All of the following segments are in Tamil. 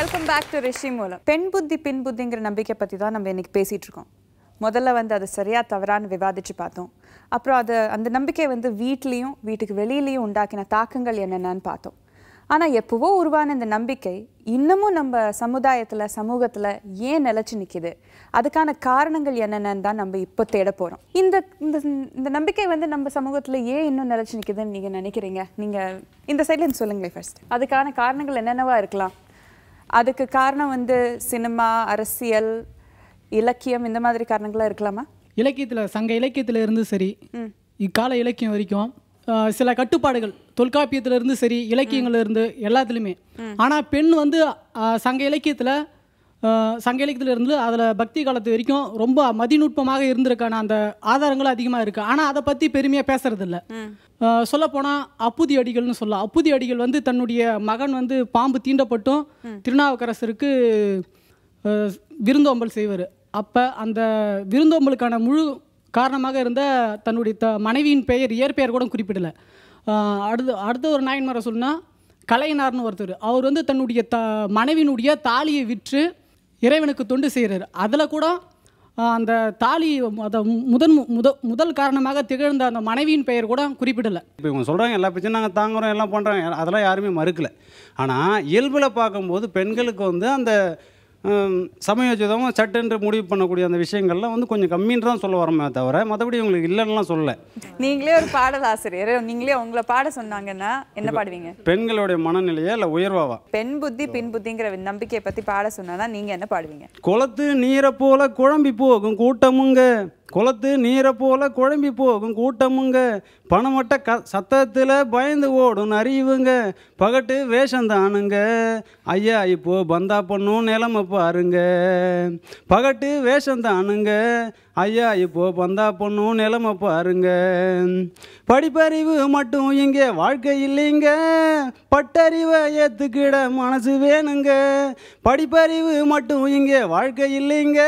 வெல்கம் பேக் டு ரிஷி மூலம். பெண் புத்தி பின் புத்திங்கிற நம்பிக்கை பற்றி தான் நம்ம இன்னைக்கு பேசிகிட்டு இருக்கோம். முதல்ல அது சரியா தவறான்னு விவாதிச்சு பார்த்தோம். அப்புறம் அந்த நம்பிக்கை வீட்லேயும் வீட்டுக்கு வெளியிலையும் உண்டாக்கின தாக்கங்கள் என்னென்னு பார்த்தோம். ஆனால் எப்போவோ உருவான இந்த நம்பிக்கை இன்னமும் நம்ம சமூகத்தில் ஏன் நிலச்சி நிற்கிது, அதுக்கான காரணங்கள் என்னென்னு தான் நம்ம இப்போ தேட போகிறோம். இந்த நம்பிக்கை நம்ம சமூகத்தில் ஏன் இன்னும் நிலச்சி நிற்கிதுன்னு நீங்கள் நினைக்கிறீங்க? நீங்கள் இந்த சைட்லேருந்து சொல்லுங்களேன் ஃபர்ஸ்ட். அதுக்கான காரணங்கள் என்னென்னவா இருக்கலாம்? அதுக்கு காரணம் சினிமா, அரசியல், இலக்கியம், இந்த மாதிரி காரணங்களாக இருக்கலாமா? இலக்கியத்தில், சங்க இலக்கியத்தில் இருந்து சரி இக்கால இலக்கியம் வரைக்கும் சில கட்டுப்பாடுகள் தொல்காப்பியத்திலிருந்து சரி இலக்கியங்கள்ல இருந்து எல்லாத்துலேயுமே. ஆனால் பெண் சங்க இலக்கியத்தில் இருந்து அதில் பக்தி காலத்து வரைக்கும் ரொம்ப மதிநுட்பமாக இருந்திருக்கான அந்த ஆதாரங்களும் அதிகமாக இருக்குது. ஆனால் அதை பற்றி பெருமையாக பேசுறதில்ல. சொல்லப்போனால் அப்புதி அடிகள்னு சொல்லலாம். அப்புதி அடிகள் தன்னுடைய மகன் பாம்பு தீண்டப்பட்டும் திருநாவுக்கரசருக்கு விருந்தோம்பல் செய்வார். அப்போ அந்த விருந்தோம்பலுக்கான முழு காரணமாக இருந்த தன்னுடைய மனைவியின் பெயர் இயற்பெயர் கூட குறிப்பிடலை. அடுத்த ஒரு நாயன்மாரை சொன்னால் கலையனார்னு ஒருத்தர். அவர் தன்னுடைய மனைவியினுடைய தாலியை விற்று இறைவனுக்கு தொண்டு செய்கிறார். அதில் கூட அந்த தாலி அதை முதல் காரணமாக திகழ்ந்த அந்த மனைவியின் பெயர் கூட குறிப்பிடலை. இப்போ இவங்க சொல்கிறாங்க எல்லா பிரச்சனையும் நாங்கள் தாங்குறோம் எல்லாம் பண்ணுறாங்க, அதெல்லாம் யாருமே மறுக்கலை. ஆனால் இயல்பில் பார்க்கும்போது பெண்களுக்கு அந்த சமயோஜிதமாக சட்டென்று முடிவு பண்ணக்கூடிய அந்த விஷயங்கள்லாம் கொஞ்சம் கம்மின்னு தான் சொல்ல வரமே தவிர மற்றபடி உங்களுக்கு இல்லைன்னுலாம் சொல்லலை. நீங்களே ஒரு பாடல் ஆசிரியர், நீங்களே உங்களை பாட சொன்னாங்கன்னா என்ன பாடுவீங்க? பெண்களுடைய மனநிலையா இல்லை உயர்வாவா? பெண் புத்தி பின் புத்திங்கிற நம்பிக்கையை பற்றி பாட சொன்னா நீங்கள் என்ன பாடுவீங்க? குளத்து நீரை போல குழம்பி போகும் கூட்டமுங்க, குளத்து நீரை போல குழம்பி போகும் கூட்டமுங்க, பணமட்ட சத்தத்தில் பயந்து ஓடும் அறிவுங்க, பகட்டு வேஷந்தானுங்க, ஐயா இப்போ பந்தா பண்ணும் நிலமை பாருங்க, பகட்டு வேஷந்தானுங்க, ஐயா இப்போ பந்தா பொண்ணும் நிலமை பாருங்க, படிப்பறிவு மட்டும் இங்கே வாழ்க்கை இல்லைங்க, பட்டறிவை ஏற்றுக்கிட மனசு வேணுங்க, படிப்பறிவு மட்டும் இங்கே வாழ்க்கை இல்லைங்க,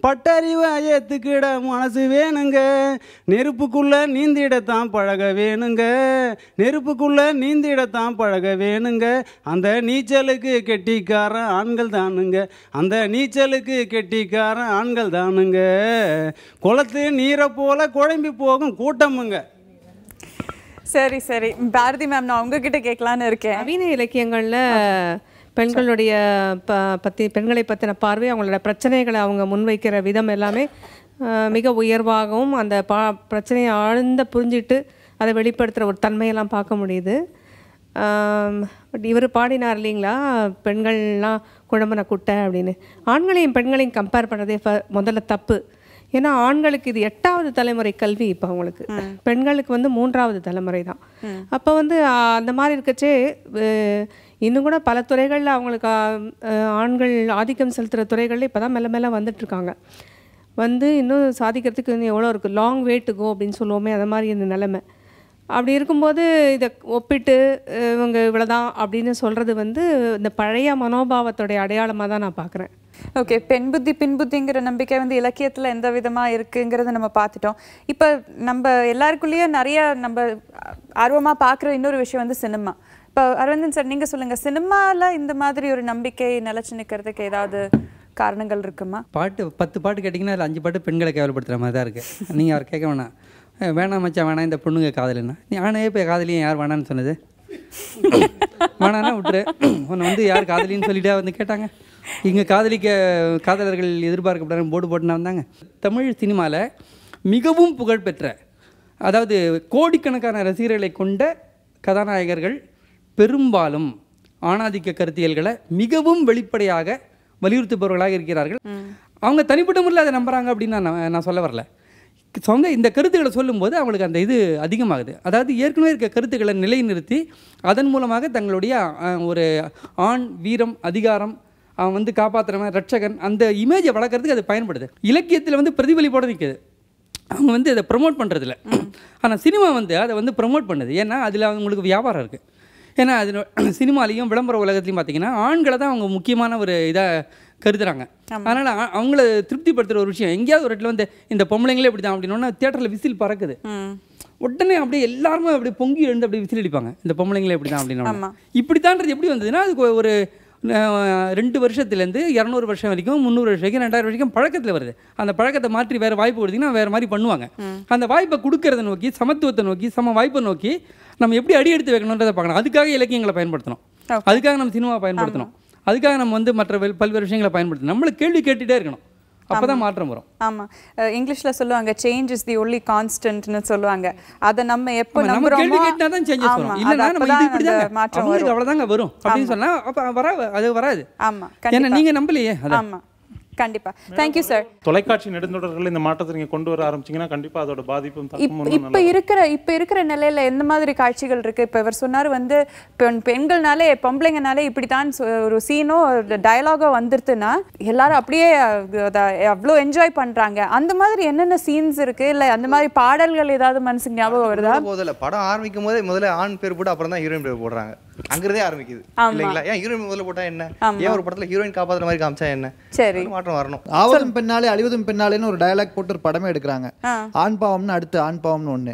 பட்டறிவை ஏற்றுக்கிட மனசு வேணுங்க, நெருப்புக்குள்ளே நீந்திடத்தான் பழக வேணுங்க, நெருப்புக்குள்ளே நீந்திடத்தான் பழக வேணுங்க, அந்த நீச்சலுக்கு கெட்டிக்காரன் ஆண்கள் தானுங்க, அந்த நீச்சலுக்கு கெட்டிக்காரன் ஆண்கள் தானுங்க, குளத்து நீரை போல குழம்பி போகும் கூட்டமுங்க. சரி சரி பாரதி மேம், நான் உங்ககிட்ட கேட்கலான்னு இருக்கேன். நவீன இலக்கியங்களில் பெண்களுடைய பெண்களை பற்றின பார்வை, அவங்களோட பிரச்சனைகளை அவங்க முன்வைக்கிற விதம் எல்லாமே மிக உயர்வாகவும் அந்த பிரச்சனையை ஆழ்ந்த புரிஞ்சிட்டு அதை வெளிப்படுத்துகிற ஒரு தன்மையெல்லாம் பார்க்க முடியுது. இவர் பாடினார் இல்லைங்களா, பெண்கள்லாம் குழம்புன குட்டை அப்படின்னு. ஆண்களையும் பெண்களையும் கம்பேர் பண்ணுறதே முதல்ல தப்பு. ஏன்னா ஆண்களுக்கு இது 8வது தலைமுறை கல்வி, இப்போ அவங்களுக்கு பெண்களுக்கு 3வது தலைமுறை தான். அப்போ அந்த மாதிரி இருக்கச்சே இன்னும் கூட பல துறைகளில் அவங்களுக்கு ஆண்கள் ஆதிக்கம் செலுத்துகிற துறைகளில் இப்போ தான் மெல்ல மெல்ல வந்துட்டுருக்காங்க. இன்னும் சாதிக்கிறதுக்கு இன்னும் எவ்வளோ இருக்குது, லாங் வே டு கோ அப்படின்னு சொல்லுவோமே, அந்த மாதிரி இந்த நிலைமை. அப்படி இருக்கும்போது இதை ஒப்பிட்டு இவங்க இவ்வளோதான் அப்படின்னு சொல்கிறது இந்த பழைய மனோபாவத்தோடைய அடையாளமாக தான் நான் பார்க்குறேன். ஓகே, பெண் புத்தி பின் புத்திங்கிற நம்பிக்கை இலக்கியத்தில் எந்த விதமாக இருக்குங்கிறத நம்ம பார்த்துட்டோம். இப்போ நம்ம எல்லாருக்குள்ளேயும் நிறைய நம்ம ஆர்வமாக பார்க்குற இன்னொரு விஷயம் சினிமா. இப்போ அரவிந்தன் சார், நீங்கள் சொல்லுங்கள், சினிமாவில் இந்த மாதிரி ஒரு நம்பிக்கை நிலச்சி நிற்கிறதுக்கு ஏதாவது காரணங்கள் இருக்குமா? 10 பாட்டு கேட்டிங்கன்னா அதில் 5 பாட்டு பெண்களை கேவலப்படுத்துகிற மாதிரி தான் இருக்குது. நீங்கள் அவர் கேட்க வேணாம், வேணாம் மச்சான் வேணாம் இந்த பொண்ணுங்க காதலின்னா, நானே இப்போ காதலியும் யார் வேணான்னு சொன்னது? வேணான்னா விட்டுரு, உன்னை யார் காதலின்னு சொல்லிட்டே கேட்டாங்க. இங்கே காதலர்கள் எதிர்பார்க்கப்படாத போர்டு போட்டுனா வந்தாங்க. தமிழ் சினிமாவில் மிகவும் புகழ்பெற்ற, அதாவது கோடிக்கணக்கான ரசிகர்களை கொண்ட கதாநாயகர்கள் பெரும்பாலும் ஆணாதிக்க கருத்தியல்களை மிகவும் வெளிப்படையாக வலியுறுத்துபவர்களாக இருக்கிறார்கள். அவங்க தனிப்பட்ட முறையில் அதை நம்புகிறாங்க அப்படின்னு நான் சொல்ல வரல. இந்த கருத்துக்களை சொல்லும்போது அவங்களுக்கு அந்த இது அதிகமாகுது. அதாவது ஏற்கனவே இருக்க கருத்துக்களை நிலைநிறுத்தி அதன் மூலமாக தங்களுடைய ஒரு ஆண் வீரம், அதிகாரம், அவன் காப்பாற்றுறவன், ரட்சகன், அந்த இமேஜை வளர்க்குறதுக்கு அது பயன்படுது. இலக்கியத்தில் பிரதிபலிப்போட நிற்குது. அவங்க அதை ப்ரமோட் பண்ணுறதில்ல. ஆனால் சினிமா அதை ப்ரமோட் பண்ணுது. ஏன்னா அதில் அவங்களுக்கு வியாபாரம் இருக்குது. ஏன்னா அது சினிமாலையும் விளம்பர உலகத்துலையும் பார்த்திங்கன்னா ஆண்களை தான் அவங்க முக்கியமான ஒரு இதாக கருதுறாங்க. அதனால் அவங்கள திருப்திப்படுத்துகிற ஒரு விஷயம் எங்கேயாவது ஒரு இடத்துல இந்த பொம்பளைங்களே இப்படி தான் அப்படின்னா தியேட்டரில் விசில் பறக்குது. உடனே அப்படியே எல்லாருமே அப்படியே பொங்கி எழுந்து அப்படியே விசில் அடிப்பாங்க, இந்த பொம்பளைங்களே இப்படி தான் அப்படின்னா. இப்படி தான்றது எப்படி வந்ததுன்னா அதுக்கு ஒரு 2 வருஷத்துலேருந்து 200 வருஷம் வரைக்கும் 300 வருஷம் வரைக்கும் 2000 வரைக்கும் பழக்கத்தில் வருது. அந்த பழக்கத்தை மாற்றி வேறு வாய்ப்பு கொடுத்தீங்கன்னா வேறு மாதிரி பண்ணுவாங்க. அந்த வாய்ப்பை கொடுக்கறத நோக்கி, சமத்துவத்தை நோக்கி, சம வாய்ப்பை நோக்கி நம்ம எப்படி அடி எடுத்து வைக்கணுன்றதை பார்க்கணும். அதுக்காக இலக்கியங்களை பயன்படுத்தணும், அதுக்காக நம்ம சினிமாவை பயன்படுத்தணும், அதுக்காக நம்ம வந்து மற்ற பல்வேறு விஷயங்களை பயன்படுத்தணும். நம்மளை கேள்வி கேட்டுகிட்டே இருக்கணும், அப்பதான் மாற்றம் வரும். ஆமா, இங்கிலீஷ்ல சொல்லுவாங்க சேஞ்ச் இஸ் தி ஒன்லி கான்ஸ்டன்ட்னு சொல்லுவாங்க. அத நம்ம எப்போ நம்புறோமோ கேள்வி கேட்டா தான் சேஞ்சஸ் வரும். இல்லனா நம்ம இது இப்படி தான் மாற்றம் வரும், அவ்வளவுதாங்க வரும் அப்படின்னு சொன்னா அப்ப அது வராது. ஆமா, ஏன்னா நீங்க நம்பலையே. ஆமா, கண்டிப்பா. Thank you sir. தொலைக்காட்சி நெடுந்தொடர்கள் இந்த மாற்றத்தை நீங்க கொண்டு வர ஆரம்பிச்சீங்கன்னா கண்டிப்பா அதோட பாதிப்பும் தாக்கமும் இப்ப இருக்கிற நிலையில எந்த மாதிரி காட்சிகள் இருக்கு? இப்ப இவர் சொன்னாரு வந்து பெண்கள்னாலே பொம்பளைங்கனாலே இப்படித்தான் ஒரு சீனோ டயலாகோ வந்துருதுன்னா எல்லாரும் அப்படியே அவ்வளோ என்ஜாய் பண்றாங்க. அந்த மாதிரி என்னென்ன சீன்ஸ் இருக்கு? இல்ல அந்த மாதிரி பாடல்கள் ஏதாவது மனசுக்கு ஞாபகம் வருதா? முதல்ல படம் ஆரம்பிக்கும் போதே முதல்ல ஆண் பேர் போட்டு அப்புறம் தான் ஹீரோயின் பேர் போடுறாங்க. அங்கிருந்தே ஆரம்பிக்குது இல்லைங்களா? ஏன் ஹீரோயின் முதல்ல போட்டா என்ன, ஏன் ஒரு படத்துல ஹீரோயின் காப்பாத்துற மாதிரி காமிச்சா என்ன? சரி, மாற்றம் வரணும். ஆவதும் பெண்ணாலே அழிவதும் பெண்ணாலேன்னு ஒரு டயலாக் போட்டு ஒரு படமே எடுக்கிறாங்க. ஆண் பாவம்னு அடுத்து ஆண் பாவம்னு ஒண்ணு.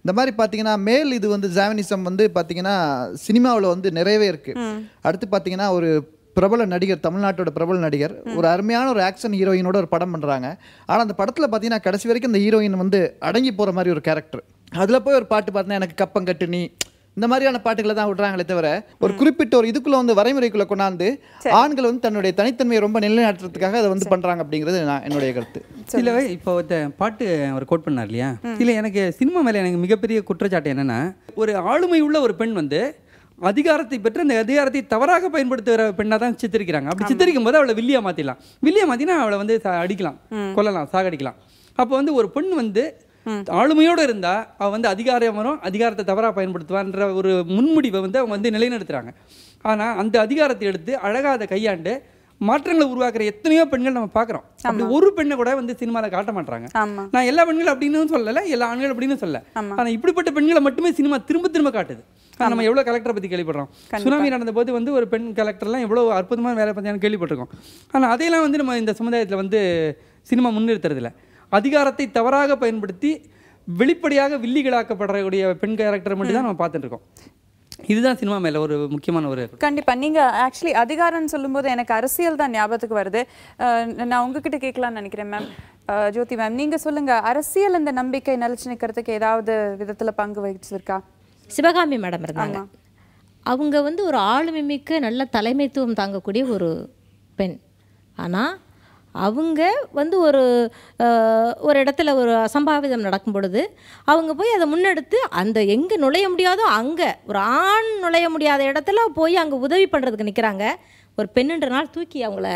இந்த மாதிரி பாத்தீங்கன்னா மேல் இது வந்து ஜாவனிசம் வந்து பாத்தீங்கன்னா சினிமாவில் வந்து நிறையவே இருக்கு. அடுத்து பாத்தீங்கன்னா ஒரு பிரபல நடிகர், தமிழ்நாட்டோட பிரபல நடிகர் ஒரு அருமையான ஒரு ஆக்ஷன் ஹீரோயினோட ஒரு படம் பண்றாங்க. ஆனா அந்த படத்துல பாத்தீங்கன்னா கடைசி வரைக்கும் அந்த ஹீரோயின் வந்து அடங்கி போற மாதிரி ஒரு கேரக்டர். அதுல போய் ஒரு பாட்டு பார்த்தா எனக்கு கப்பங்கட்டு நீ இந்த மாதிரியான பாட்டுகளை தான் விடுறாங்களே தவிர ஒரு குறிப்பிட்ட ஒரு இதுக்குள்ள வந்து வரைமுறைக்குள்ள கொண்டாந்து ஆண்கள் வந்து தன்னுடைய தனித்தன்மையை ரொம்ப நிலைநாட்டுறதுக்காக அதை வந்து பண்றாங்க அப்படிங்கிறது என்னுடைய கருத்து. இல்லை, இப்போ பாட்டு அவர் கோட் பண்ணார் இல்லையா? இல்லை, எனக்கு சினிமா மேலே எனக்கு மிகப்பெரிய குற்றச்சாட்டு என்னன்னா, ஒரு ஆளுமை உள்ள ஒரு பெண் வந்து அதிகாரத்தை பெற்று அந்த அதிகாரத்தை தவறாக பயன்படுத்துகிற பெண்ணாக தான் சித்தரிக்கிறாங்க. அப்படி சித்தரிக்கும் போது அவளை வில்லியா மாற்றிடலாம். வில்லியா மாற்றினா அவளை வந்து அடிக்கலாம், கொல்லலாம், சாகடிக்கலாம். அப்போ வந்து ஒரு பெண் வந்து ஆளுமையோடு இருந்தா அவ வந்து அதிகாரம் வரும், அதிகாரத்தை தவறாக பயன்படுத்துவான்ற ஒரு முன்முடிவை வந்து அவங்க வந்து நிலைநிறுத்துறாங்க. ஆனால் அந்த அதிகாரத்தை எடுத்து அழகாக அதை கையாண்டு மாற்றங்களை உருவாக்குற எத்தனையோ பெண்கள் நம்ம பார்க்குறோம். அப்படி ஒரு பெண்ணை கூட வந்து சினிமாவில் காட்ட மாட்டாங்க. நான் எல்லா பெண்களும் அப்படின்னு சொல்லலை, எல்லா ஆண்கள் அப்படின்னு சொல்ல. ஆனால் இப்படிப்பட்ட பெண்களை மட்டுமே சினிமா திரும்ப திரும்ப காட்டுது. நம்ம எவ்வளோ கலெக்டரை பற்றி கேள்விப்படுறோம். சுனாமி நடந்த போது வந்து ஒரு பெண் கலெக்டர்லாம் எவ்வளோ அற்புதமான வேலை பற்றி கேள்விப்பட்டிருக்கோம். ஆனால் அதையெல்லாம் வந்து நம்ம இந்த சமுதாயத்தில் வந்து சினிமா முன்னிறுத்துறதில்ல. அதிகாரத்தை தவறாக பயன்படுத்தி வெளிப்படையாக வில்லிகளாக்கப்படுறக்கூடிய பெண் கேரக்டரை மட்டும் தான் நம்ம பார்த்துட்டு இருக்கோம். இதுதான் சினிமா மேல ஒரு முக்கியமான ஒரு. கண்டிப்பா. நீங்க ஆக்சுவலி அதிகாரம்னு சொல்லும்போது எனக்கு அரசியல் தான் ஞாபகத்துக்கு வருது. நான் உங்ககிட்ட கேட்கலாம்னு நினைக்கிறேன் மேம். ஜோதி மேம், நீங்க சொல்லுங்க, அரசியல் இந்த நம்பிக்கை நிலைச்சு நிற்கிறதுக்கு ஏதாவது விதத்துல பங்கு வகிச்சிருக்கா? சிவகாமி மேடம் இருந்தாங்க. அவங்க வந்து ஒரு ஆளுமை மிக்க நல்ல தலைமைத்துவம் தாங்கக்கூடிய ஒரு பெண். ஆனால் அவங்க வந்து ஒரு இடத்துல ஒரு அசம்பாவிதம் நடக்கும் பொழுது அவங்க போய் அதை முன்னெடுத்து அந்த எங்கே நுழைய முடியாதோ அங்கே ஒரு ஆண் நுழைய முடியாத இடத்துல போய் அங்கே உதவி பண்ணுறதுக்கு நிற்கிறாங்க. ஒரு பெண்ணுன்றனால தூக்கி அவங்கள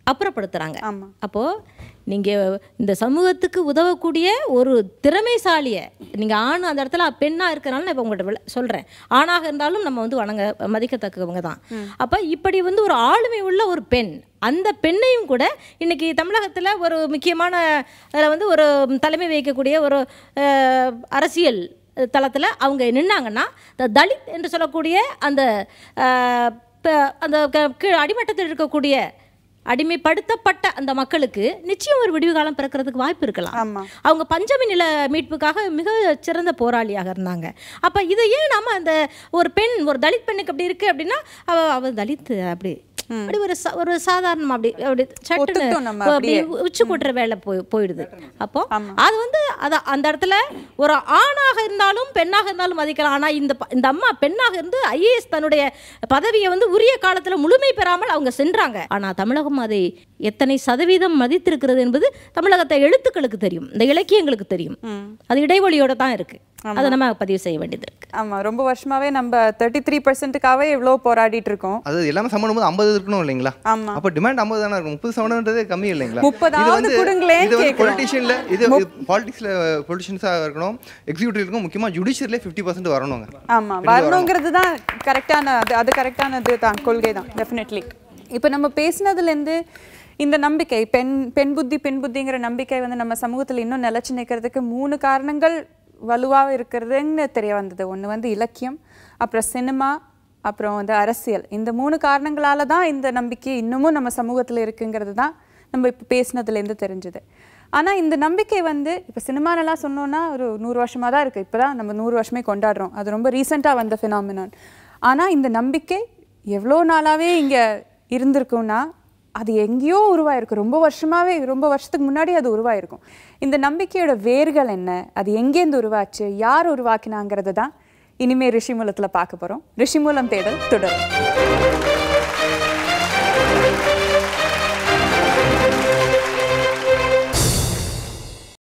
அப்புறப்படுத்துகிறாங்க. அப்போது நீங்கள் இந்த சமூகத்துக்கு உதவக்கூடிய ஒரு திறமைசாலியை நீங்கள் ஆண் அந்த இடத்துல பெண்ணாக இருக்கிறனால நான் இப்போ உங்கள்கிட்ட சொல்கிறேன். ஆணாக இருந்தாலும் நம்ம வந்து மதிக்கத்தக்கவங்க தான். அப்போ இப்படி வந்து ஒரு ஆளுமை உள்ள ஒரு பெண், அந்த பெண்ணையும் கூட இன்றைக்கி தமிழகத்தில் ஒரு முக்கியமான அதில் வந்து ஒரு தலைமை வகிக்கக்கூடிய ஒரு அரசியல் தளத்தில் அவங்க நின்னாங்கன்னா தலித் என்று சொல்லக்கூடிய அந்த அடிமட்டத்தில் இருக்கக்கூடிய அடிமைப்படுத்தப்பட்ட அந்த மக்களுக்கு நிச்சயம் ஒரு விடிவு காலம் பிறக்கிறதுக்கு வாய்ப்பு இருக்கலாம். அவங்க பஞ்சமி நில மீட்புக்காக மிக சிறந்த போராளியாக இருந்தாங்க. அப்போ இதை ஏன் நம்ம அந்த ஒரு பெண், ஒரு தலித் பெண்ணுக்கு அப்படி இருக்குது அப்படின்னா அவள் தலித் அப்படி அப்படி ஒரு சாதாரணம் அப்படி அப்படி உச்சி கொட்டுற வேலை போயிடுது. அப்போ அது வந்து அந்த இடத்துல ஒரு ஆணாக இருந்தாலும் பெண்ணாக இருந்தாலும் மதிக்கலாம். ஆனால் இந்த அம்மா பெண்ணாக இருந்து ஐஏஎஸ் தன்னுடைய பதவியை வந்து உரிய காலத்தில் முழுமை பெறாமல் அவங்க சென்றாங்க. ஆனால் தமிழகம் அதை எத்தனை சதவீதம் மதித்திருக்கிறது என்பது தமிழகத்தை எழுத்துக்களுக்கு தெரியும், இந்த இலக்கியங்களுக்கு தெரியும். அது இடைவெளியோட தான் இருக்கு. அதை நம்ம பதிவு செய்ய வேண்டியது இருக்கு. ஆமா, ரொம்ப வருஷமாவே நம்ம 33%க்காவே இவ்வளவு போராடிட்டு இருக்கோம். அது எல்லாமே சமம் 50 இருக்கணும் இல்லைங்களா? அப்ப டிமாண்ட் 50 தானே இருக்கும். 30% கம்மி இல்லைங்களா? 30 கொடுங்களே. இது வந்து பொலிட்டிஷியன்ல, இது பாலிடிக்ஸ்ல பொலிட்டிஷியன்ஸா இருக்கணும், எக்ஸிகியூட்டிவ் இருக்கும், முக்கியமா ஜுடிஷியர்ல 50% வரணுங்க. ஆமா, வரணுங்கிறது தான் கரெக்டான, அது கரெக்டானது தான், கொள்கை தான் டெஃபினெட்லி. இப்போ நம்ம பேசினதுலேருந்து இந்த நம்பிக்கை பெண் புத்திங்கிற நம்பிக்கை வந்து நம்ம சமூகத்தில் இன்னும் நிலைச்சு நிற்கிறதுக்கு 3 காரணங்கள் வலுவாக இருக்கிறதுன்னு தெரிய வந்தது. ஒன்று வந்து இலக்கியம், அப்புறம் சினிமா, அப்புறம் வந்து அரசியல். இந்த 3 காரணங்களால தான் இந்த நம்பிக்கை இன்னமும் நம்ம சமூகத்தில் இருக்குங்கிறது தான் நம்ம இப்போ பேசினதுலேருந்து தெரிஞ்சுது. ஆனால் இந்த நம்பிக்கை வந்து இப்போ சினிமானெல்லாம் சொன்னோன்னா ஒரு 100 வருஷமாக தான் இருக்குது. இப்போ தான் நம்ம 100 வருஷமே கொண்டாடுறோம். அது ரொம்ப ரீசெண்டாக வந்த ஃபினாமினான். ஆனால் இந்த நம்பிக்கை எவ்வளோ நாளாகவே இங்கே இருந்திருக்கும்னா அது எங்கேயோ உருவாயிருக்கும். ரொம்ப வருஷத்துக்கு முன்னாடி அது உருவாயிருக்கும். இந்த நம்பிக்கையோட வேர்கள் என்ன, அது எங்கேருந்து உருவாச்சு, யார் உருவாக்கினாங்கிறது தான் இனிமேல் ரிஷிமூலத்தில் பார்க்க போகிறோம். ரிஷிமூலம் தேடல் தொடரும்.